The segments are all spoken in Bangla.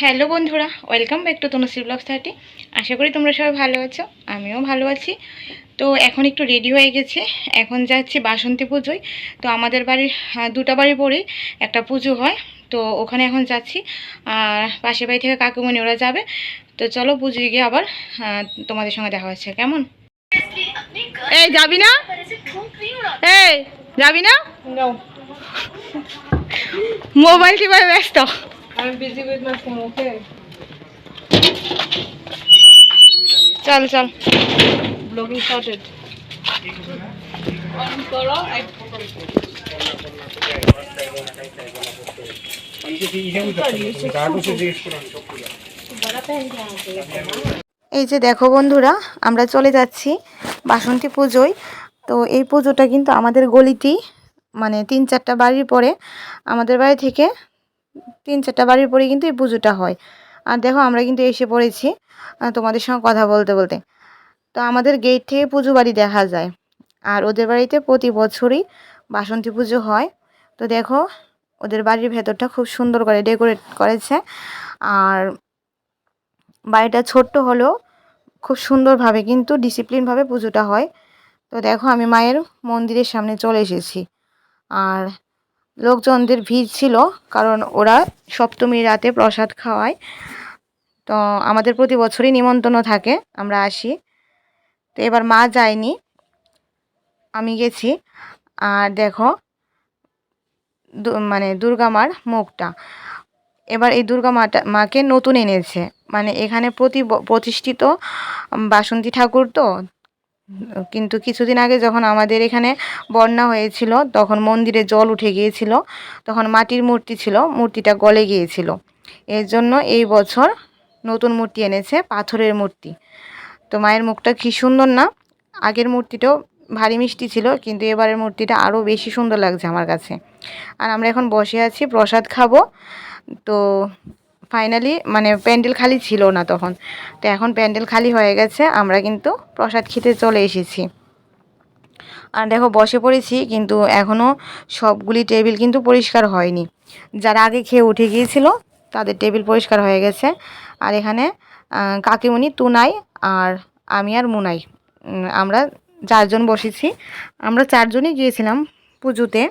হ্যালো বন্ধুরা, welcome back to Tanushree blogs 30। আশা করি তোমরা সবাই ভালো আছো, আমিও ভালো আছি। তো এখন একটু রেডি হয়ে গেছি, এখন যাচ্ছি বাসন্তী পুজোয়। তো আমাদের বাড়ির দুটো বাড়ি পরেই একটা পুজো হয়, তো ওখানে এখন যাচ্ছি। আর পাশের বাড়ি থেকে কাকুমণি ওরা যাবে। তো চলো পুজোয় গিয়ে আবার তোমাদের সঙ্গে দেখা হচ্ছে। কেমন? এই যাবি না? এই যাবি না? মোবাইল টিপায় ব্যস্ত। I'm busy with my phone, okay? চল চল। Vlogging started. এই যে দেখো বন্ধুরা, আমরা চলে যাচ্ছি বাসন্তী পুজোয়। তো এই পুজোটা কিন্তু আমাদের গলিতেই, মানে 3-4টা বাড়ির পরে, আমাদের বাড়ি থেকে 3-4টা বাড়ির পরে কিন্তু এই পুজোটা হয়। আর দেখো আমরা কিন্তু এসে পড়েছি তোমাদের সঙ্গে কথা বলতে বলতে। তো আমাদের গেট থেকে পুজো বাড়ি দেখা যায়। আর ওদের বাড়িতে প্রতি বছরই বাসন্তী পুজো হয়। তো দেখো ওদের বাড়ির ভেতরটা খুব সুন্দর করে ডেকোরেট করেছে। আর বাড়িটা ছোট্ট হলেও খুব সুন্দরভাবে কিন্তু ডিসিপ্লিনভাবে পুজোটা হয়। তো দেখো আমি মায়ের মন্দিরের সামনে চলে এসেছি। আর লোকজনদের ভিড় ছিল, কারণ ওরা সপ্তমীর রাতে প্রসাদ খাওয়ায়। তো আমাদের প্রতি বছরই নিমন্ত্রণ থাকে, আমরা আসি। তো এবার মা যায়নি, আমি গেছি। আর দেখো মানে দুর্গা মার মুখটা, এবার এই দুর্গা মাকে নতুন এনেছে। মানে এখানে প্রতিষ্ঠিত বাসন্তী ঠাকুর। তো কিন্তু কিছুদিন আগে যখন আমাদের এখানে বন্যা হয়েছিল, তখন মন্দিরে জল উঠে গিয়েছিল, তখন মাটির মূর্তি ছিল, মূর্তিটা গলে গিয়েছিল। এর জন্য এই বছর নতুন মূর্তি এনেছে, পাথরের মূর্তি। তো মায়ের মুখটা কী সুন্দর না! আগের মূর্তিটাও ভারী মিষ্টি ছিল, কিন্তু এবারের মূর্তিটা আরও বেশি সুন্দর লাগছে আমার কাছে। আর আমরা এখন বসে আছি, প্রসাদ খাবো। তো ফাইনালি মানে প্যান্ডেল খালি ছিল না তখন, তো এখন প্যান্ডেল খালি হয়ে গেছে, আমরা কিন্তু প্রসাদ খেতে চলে এসেছি। আর দেখো বসে পড়েছি, কিন্তু এখনও সবগুলি টেবিল কিন্তু পরিষ্কার হয়নি। যারা আগে খেয়ে উঠে গিয়েছিল তাদের টেবিল পরিষ্কার হয়ে গেছে। আর এখানে কাকিমণি, তুনাই আর আমি আর মুনাই, আমরা 4জন বসেছি। আমরা 4জনই গিয়েছিলাম পুজোতে।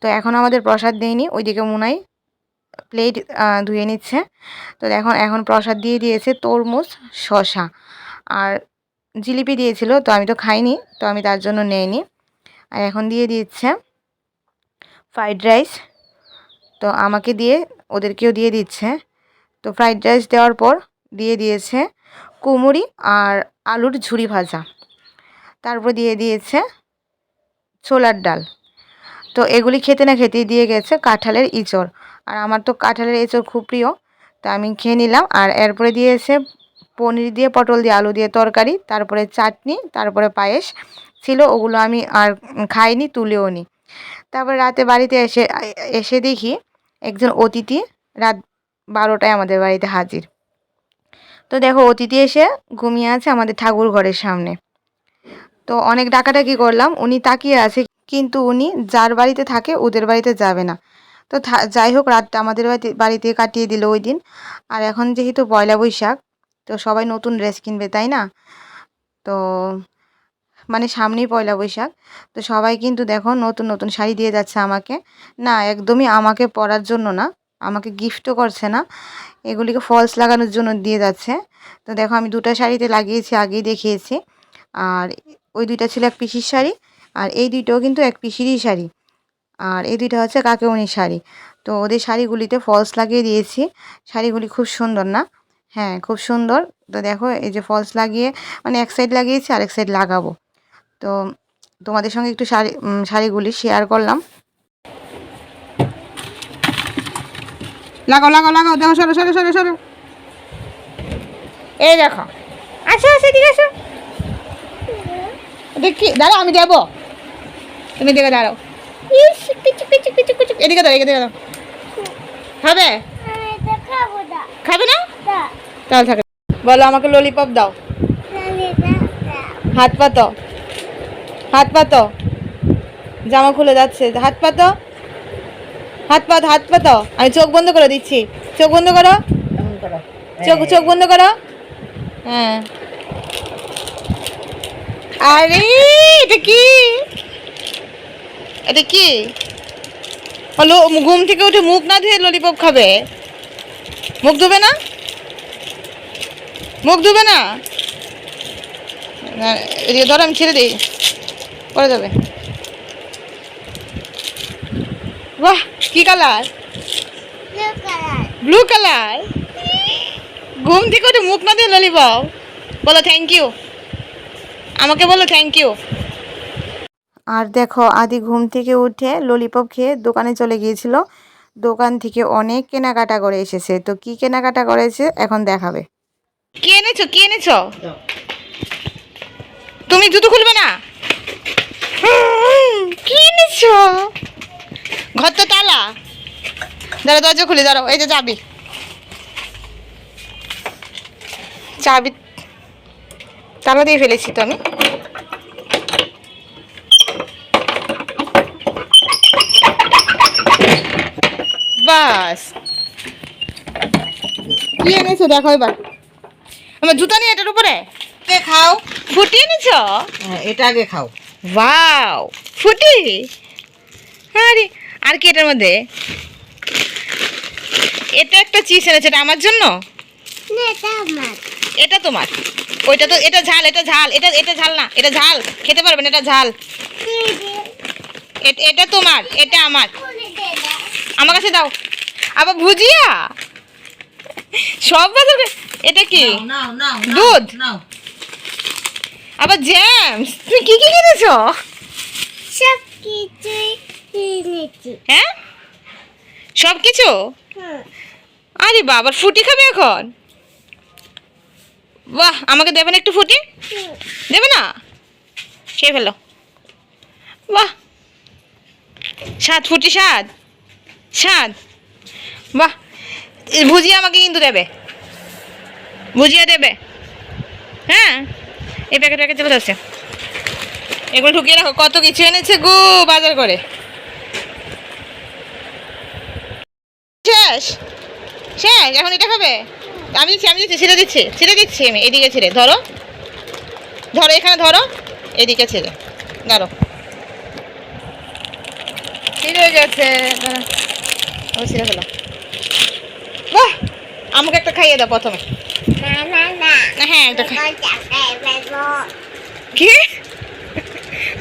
তো এখন আমাদের প্রসাদ দেয়নি, ওইদিকে মুনাই প্লেট ধুয়ে নিচ্ছে। তো এখন প্রসাদ দিয়ে দিয়েছে তরমুজ, শসা আর জিলিপি দিয়েছিল। তো আমি তো খাইনি, তো আমি তার জন্য নেইনি। আর এখন দিয়ে দিচ্ছে ফ্রাইড রাইস, তো আমাকে দিয়ে ওদেরকেও দিয়ে দিচ্ছে। তো ফ্রাইড রাইস দেওয়ার পর দিয়ে দিয়েছে কুমড়ি আর আলুর ঝুরি ভাজা, তারপর দিয়ে দিয়েছে ছোলার ডাল। তো এগুলি খেতে না খেতেই দিয়ে গেছে কাঁঠালের ইঁচড়। আর আমার তো কাঁঠালের ইঁচড় খুব প্রিয়, তো আমি খেয়ে নিলাম। আর এরপরে দিয়েছে পনির দিয়ে, পটল দিয়ে, আলু দিয়ে তরকারি, তারপরে চাটনি, তারপরে পায়েস ছিল। ওগুলো আমি আর খাইনি, তুলেও নি। তারপরে রাতে বাড়িতে এসে দেখি একজন অতিথি রাত 12টায় আমাদের বাড়িতে হাজির। তো দেখো অতিথি এসে ঘুমিয়ে আছে আমাদের ঠাকুর ঘরের সামনে। তো অনেক ডাকাডাকি করলাম, উনি তাকিয়ে আছে, কিন্তু উনি যার বাড়িতে থাকে ওদের বাড়িতে যাবে না। তো যাই হোক, রাতটা আমাদের বাড়িতে কাটিয়ে দিল ওই দিন। আর এখন যেহেতু পয়লা বৈশাখ, তো সবাই নতুন ড্রেস কিনবে, তাই না? তো মানে সামনেই পয়লা বৈশাখ, তো সবাই কিন্তু দেখো নতুন নতুন শাড়ি দিয়ে যাচ্ছে আমাকে। না, একদমই আমাকে পরার জন্য না, আমাকে গিফটও করছে না, এগুলিকে ফলস লাগানোর জন্য দিয়ে যাচ্ছে। তো দেখো আমি 2টা শাড়িতে লাগিয়েছি, আগেই দেখিয়েছি। আর ওই 2টা ছিল এক পিসির শাড়ি, আর এই 2টাও কিন্তু এক পিসিরই শাড়ি। আর এই 2টা হচ্ছে কাকিমণির শাড়ি। তো ওদের শাড়িগুলিতে ফলস লাগিয়ে দিয়েছি। শাড়িগুলি খুব সুন্দর না? হ্যাঁ, খুব সুন্দর। তো দেখো এই যে ফলস লাগিয়ে, মানে এক সাইড লাগিয়েছি, আরেক সাইড লাগাবো। তো তোমাদের সঙ্গে একটু শাড়িগুলি শেয়ার করলাম। লাগাও লাগাও লাগাও, দেখো, সরো সরো সরো সরো, এই দেখো, আসো আসো, ঠিক আছে, দেখি দাঁড়াও, আমি দেবো, তুমি দেখে দাঁড়াও। এদিকে দাও, এদিকে দাও, হবে? খাবে না? তাহলে থাকে। বলো আমাকে ললিপপ দাও। হাত পাতো, হাত পাতো, জামা খুলে যাচ্ছে, হাত পাতো, হাত পাতো, হাত পাতো। আমি চোখ বন্ধ করে দিচ্ছি, চোখ বন্ধ করো। চোখ চোখ বন্ধ করো। হ্যাঁ, আরে এটা কি, এটা কি হলো? ঘুম থেকে উঠে মুখ না ধুয়ে ললিপপ খাবে? মুখ ধুবে না? মুখ ধুবে না? না, এদিকে ধরো, আমি ছেড়ে দিই, পরে যাবে। বাহ, কি কালার? Blue colour. ঘুম থেকে উঠে মুখ না দিয়ে ললিপপ। বলো থ্যাংক ইউ, আমাকে বলো থ্যাংক ইউ। আর দেখো, আদি ঘুম থেকে উঠে ললিপপ খেয়ে দোকানে চলে গিয়েছিল। দোকান থেকে অনেক কেনাকাটা করে এসেছে। তো কি কেনাকাটা করেছে এখন দেখাবে। কি এনেছো, কি এনেছো? তুমি জুতো খুলবে না? কি এনেছো? ঘর তো তালা। দাঁড়া, দরজা খুলে দাঁড়াও, এই যে চাবি। চাবি তালা দিয়ে ফেলেছি তো আমি। বাস, কি এনেছো দেখো এবার। আমার জুতা নিয়ে এটার উপরে খাও, ফুটি এনেছো? এটা আগে খাও। ওয়াও, ফুটি। আরে, আর কি এটার মধ্যে? এটা একটা চিজ এনেছে, এটা আমার জন্য? এটা তোমার? ওইটা তো, এটা ঝাল, এটা ঝাল, এটা এটা ঝাল না, এটা ঝাল, খেতে পারবে না, এটা ঝাল। এটা তোমার, এটা আমার। আমার কাছে দাও। আবার ভুজিয়া, সব বাজার এটা কি? নাও নাও দুধ? নাও। আবার জ্যামস। তুমি কি কি কিনেছো? সব কিছুই কিনেছি। হ্যাঁ, সব কিছু? আরে বাবা, ফুটি খাবে এখন? বাহ, আমাকে দেবে না একটু ফুটি? দেবে না? খেয়ে ফেলো। বাহ, স্বাদ, ফুটি স্বাদ, স্বাদ। বাহ, এই ভুজিয়া আমাকে কিন্তু দেবে, ভুজিয়া দেবে। হ্যাঁ, এই প্যাকেট প্যাকেট দেবে আছে, এগুলো ঢুকিয়ে রাখো। কত কিছু এনেছে গো বাজার করে। শেষ শেষ, এখন এটা খাবে? আমি দিচ্ছি, আমি দিচ্ছি, ছেড়ে দিচ্ছি, ছেড়ে দিচ্ছি আমি। এদিকে ছেড়ে ধরো, ধরো, এখানে ধরো, এদিকে ছেড়ে ধরো। ছিঁড়ে গেছে, ও ছিঁড়ে ফেলো। বাহ, আমাকে একটা খাইয়ে দাও প্রথমে। না না না, হ্যাঁ, একটা কি?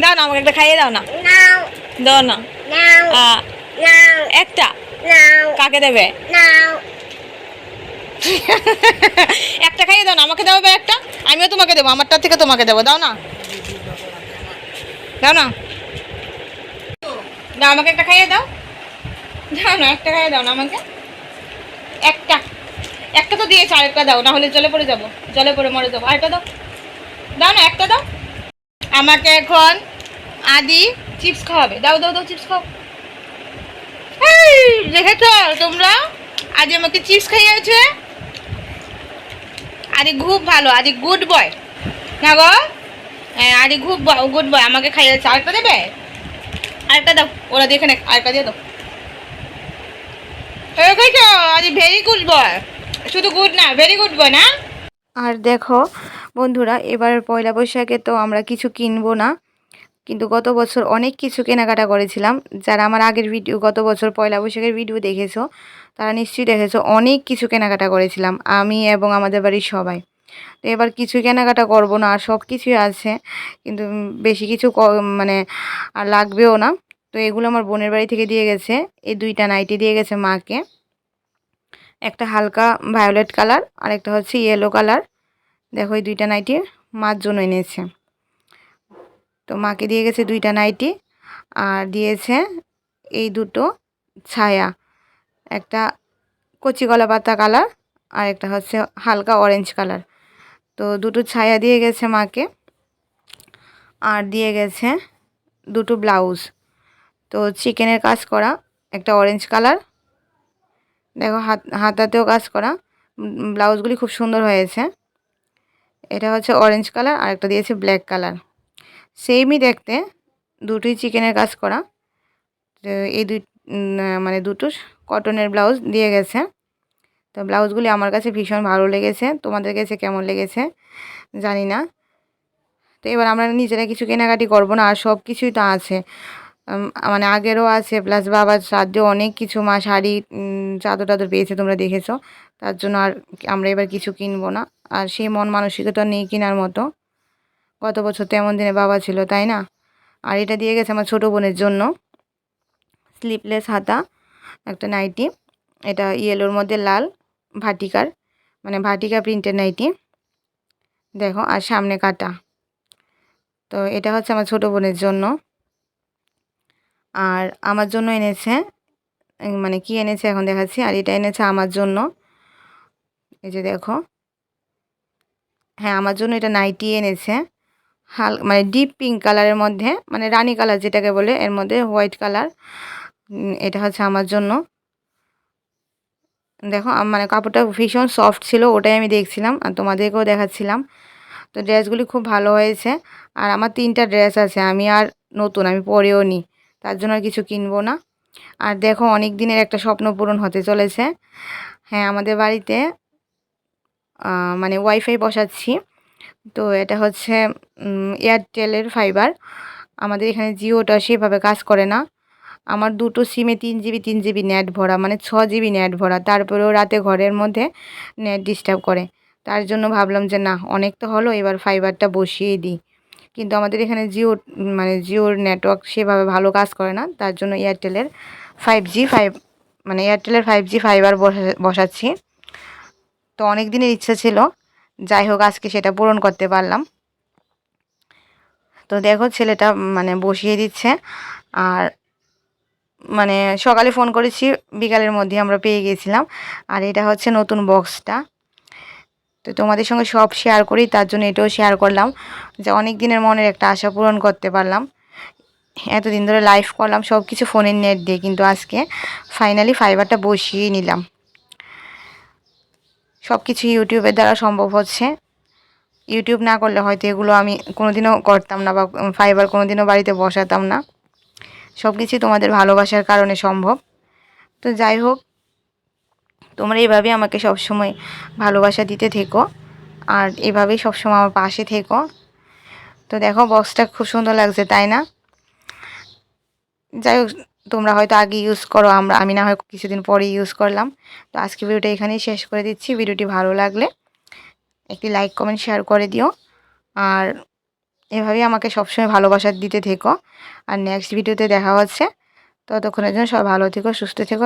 দাও না, আমাকে একটা খাইয়ে দাও না। নাও দাও না। নাও আহ, নাও একটা নাও কাকে দেবে? নাও। একটা খাইয়ে দাও না, আমাকে দাও এবার একটা। আমিও তোমাকে দেবো, আমারটার থেকে তোমাকে দেবো। দাও না, দাও না, দাও আমাকে একটা খাইয়ে দাও। দাও না, একটা খাইয়ে দাও না আমাকে। একটা, একটা তো দিয়েছো, আরেকটা দাও, না হলে জলে পড়ে যাবো, জলে পড়ে মরে যাবো। আরেকটা দাও, দাও না, একটা দাও। আমাকে এখন আদি চিপস খাওয়াবে। দাও দাও দাও, চিপস খাও। এই, দেখেছো তোমরা, আদি আমাকে চিপস খাইয়েছে। আদি খুব ভালো, আদি গুড বয় না গো? হ্যাঁ, আদি খুব গুড বয়, আমাকে খাইয়েছে। আরেকটা দেবে? আরেকটা দাও, ওরা দেখে নে, আরেকটা দিয়ে দাও। দেখেছো, আদি ভেরি গুড বয়, শুধু গুড না, ভেরি গুড বয় না? আর দেখো বন্ধুরা, এবার পয়লা বৈশাখে তো আমরা কিছু কিনবো না, কিন্তু গত বছর অনেক কিছু কেনাকাটা করেছিলাম। যারা আমার আগের ভিডিও, গত বছর পয়লা বৈশাখের ভিডিও দেখেছো, তারা নিশ্চয়ই দেখেছো অনেক কিছু কেনাকাটা করেছিলাম আমি এবং আমাদের বাড়ির সবাই। তো এবার কিছু কেনাকাটা করব না, আর সব কিছুই আছে, কিন্তু বেশি কিছু মানে আর লাগবেও না। তো এগুলো আমার বোনের বাড়ি থেকে দিয়ে গেছে। এই দুইটা নাইটি দিয়ে গেছে মাকে, একটা হালকা ভায়োলেট কালার আর একটা হচ্ছে ইয়েলো কালার। দেখো, এই দুইটা নাইটি মার জন্য এনেছে। তো মাকে দিয়ে গেছে দুইটা নাইটি, আর দিয়েছে এই দুটো ছায়া, একটা কচি কলা পাতা কালার আর একটা হচ্ছে হালকা অরেঞ্জ কালার। তো দুটো ছায়া দিয়ে গেছে মাকে, আর দিয়ে গেছে দুটো ব্লাউজ। তো চিকেনের কাজ করা, একটা অরেঞ্জ কালার, দেখো হাতাতেও কাজ করা। ব্লাউজগুলি খুব সুন্দর হয়েছে। এটা হচ্ছে অরেঞ্জ কালার, আর একটা দিয়েছে ব্ল্যাক কালার, সেমই দেখতে, দুটোই চিকেনের কাজ করা। তো এই দুই মানে দুটো কটনের ব্লাউজ দিয়ে গেছে। তো ব্লাউজগুলি আমার কাছে ভীষণ ভালো লেগেছে, তোমাদের কাছে কেমন লেগেছে জানি না। তো এবার আমরা নিজেরা কিছু কেনাকাটি করব না, আর সব কিছুই তো আছে, মানে আগেরও আছে, প্লাস বাবার শ্রাদ্ধেও অনেক কিছু মা শাড়ি চাদর টাদর পেয়েছে, তোমরা দেখেছো। তার জন্য আর আমরা এবার কিছু কিনবো না, আর সেই মন মানসিকতা নেই কেনার মতো। গত বছর তো এমন দিনে বাবা ছিল, তাই না? আর এটা দিয়ে গেছে আমার ছোটো বোনের জন্য, স্লিপলেস হাতা একটা নাইটি, এটা ইয়েলোর মধ্যে লাল ভাটিকার, মানে ভাটিকা প্রিন্টের নাইটি দেখো, আর সামনে কাটা। তো এটা হচ্ছে আমার ছোটো বোনের জন্য। আর আমার জন্য এনেছে, মানে কি এনেছে এখন দেখাচ্ছি। আর এটা এনেছে আমার জন্য, এই যে দেখো, হ্যাঁ আমার জন্য এটা নাইটি এনেছে, মানে ডিপ পিঙ্ক কালারের মধ্যে, মানে রানী কালার যেটাকে বলে, এর মধ্যে হোয়াইট কালার। এটা হচ্ছে আমার জন্য। দেখো মানে কাপড়টা ভীষণ সফট ছিল, ওটাই আমি দেখছিলাম আর তোমাদেরকেও দেখাচ্ছিলাম। তো ড্রেসগুলি খুব ভালো হয়েছে। আর আমার 3টা ড্রেস আছে, আমি আর নতুন আমি পরেও নি, তার জন্য আর কিছু কিনবো না। আর দেখো অনেক দিনের একটা স্বপ্ন পূরণ হতে চলেছে। হ্যাঁ আমাদের বাড়িতে মানে ওয়াইফাই বসাচ্ছি। তো এটা হচ্ছে এয়ারটেলের ফাইবার। আমাদের এখানে জিওটা সেভাবে কাজ করে না। আমার দুটো সিমে 3 জিবি নেট ভরা, মানে 6 জিবি নেট ভরা, তারপরেও রাতে ঘরের মধ্যে নেট ডিস্টার্ব করে। তার জন্য ভাবলাম যে না, অনেক তো হলো, এবার ফাইবারটা বসিয়েই দিই। কিন্তু আমাদের এখানে মানে জিওর নেটওয়ার্ক সেভাবে ভালো কাজ করে না, তার জন্য এয়ারটেলের 5G মানে এয়ারটেলের 5G ফাইবার বসাচ্ছি। তো অনেক দিনের ইচ্ছা ছিল, যাই হোক আজকে সেটা পূরণ করতে পারলাম। তো দেখো ছেলেটা মানে বসিয়ে দিচ্ছে। আর মানে সকালে ফোন করেছি, বিকালের মধ্যে আমরা পেয়ে গেছিলাম। আর এটা হচ্ছে নতুন বক্সটা। তো তোমাদের সঙ্গে সব শেয়ার করি, তার জন্য এটাও শেয়ার করলাম, যে অনেক দিনের মনের একটা আশা পূরণ করতে পারলাম। এতদিন ধরে লাইভ করলাম সব কিছু ফোনের নেট দিয়ে, কিন্তু আজকে ফাইনালি ফাইবারটা বসিয়ে নিলাম। সব কিছু ইউটিউবের দ্বারা সম্ভব হচ্ছে। ইউটিউব না করলে হয়তো এগুলো আমি কোনোদিনও করতাম না, বা ফাইবার কোনোদিনও বাড়িতে বসাতাম না। সব কিছুই তোমাদের ভালোবাসার কারণে সম্ভব। তো যাই হোক, তোমরা এইভাবেই আমাকে সবসময় ভালোবাসা দিতে থেকো, আর এভাবেই সবসময় আমার পাশে থেকো। তো দেখো বক্সটা খুব সুন্দর লাগছে, তাই না? যাই হোক, তোমরা হয়তো আগে ইউজ করো, আমি না হয় কিছুদিন পরে ইউজ করলাম। তো আজকে ভিডিওটা এখানেই শেষ করে দিচ্ছি। ভিডিওটি ভালো লাগলে একটি লাইক কমেন্ট শেয়ার করে দিও, আর এভাবেই আমাকে সবসময় ভালোবাসা দিতে থেকো। আর নেক্সট ভিডিওতে দেখা হচ্ছে, ততক্ষণের জন্য সবাই ভালো থেকো, সুস্থ থেকো।